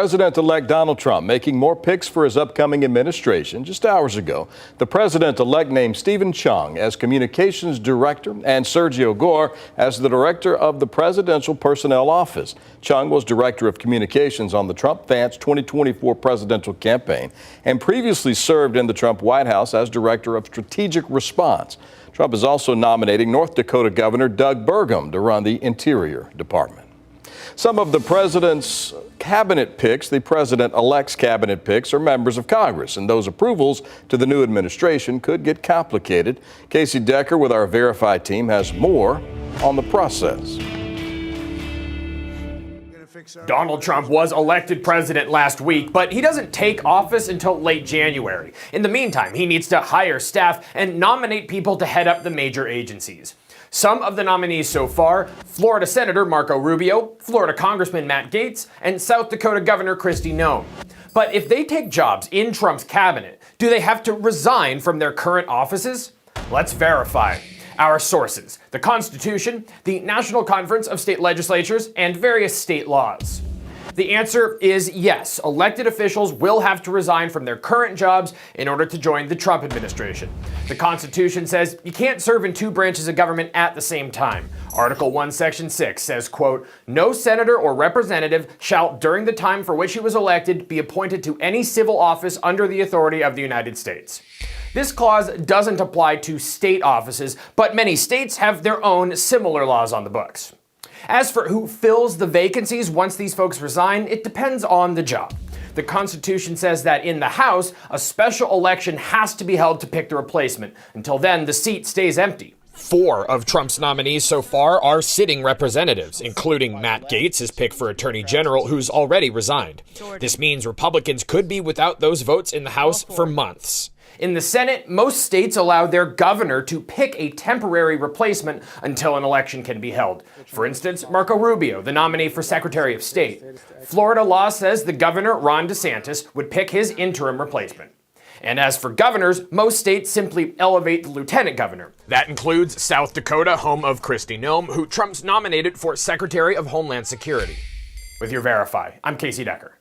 President-elect Donald Trump making more picks for his upcoming administration. Just hours ago, the president-elect named Stephen Chung as communications director and Sergio Gore as the director of the Presidential Personnel Office. Chung was director of communications on the Trump-Vance 2024 presidential campaign and previously served in the Trump White House as director of strategic response. Trump is also nominating North Dakota Governor Doug Burgum to run the Interior Department. Some of the president's cabinet picks, the president-elect's cabinet picks, are members of Congress, and those approvals to the new administration could get complicated. Casey Decker with our Verify team has more on the process. Donald Trump was elected president last week, but he doesn't take office until late January. In the meantime, he needs to hire staff and nominate people to head up the major agencies. Some of the nominees so far: Florida Senator Marco Rubio, Florida Congressman Matt Gaetz, and South Dakota Governor Kristi Noem. But if they take jobs in Trump's cabinet, do they have to resign from their current offices? Let's verify. Our sources: the Constitution, the National Conference of State Legislatures, and various state laws. The answer is yes. Elected officials will have to resign from their current jobs in order to join the Trump administration. The Constitution says you can't serve in two branches of government at the same time. Article 1, Section 6 says, quote, "No senator or representative shall, during the time for which he was elected, be appointed to any civil office under the authority of the United States." This clause doesn't apply to state offices, but many states have their own similar laws on the books. As for who fills the vacancies once these folks resign, it depends on the job. The Constitution says that in the House, a special election has to be held to pick the replacement. Until then, the seat stays empty. 4 of Trump's nominees so far are sitting representatives, including Matt Gaetz, his pick for Attorney General, who's already resigned. This means Republicans could be without those votes in the House for months. In the Senate, most states allow their governor to pick a temporary replacement until an election can be held. For instance, Marco Rubio, the nominee for Secretary of State. Florida law says the governor, Ron DeSantis, would pick his interim replacement. And as for governors, most states simply elevate the lieutenant governor. That includes South Dakota, home of Kristi Noem, who Trump's nominated for Secretary of Homeland Security. With your Verify, I'm Casey Decker.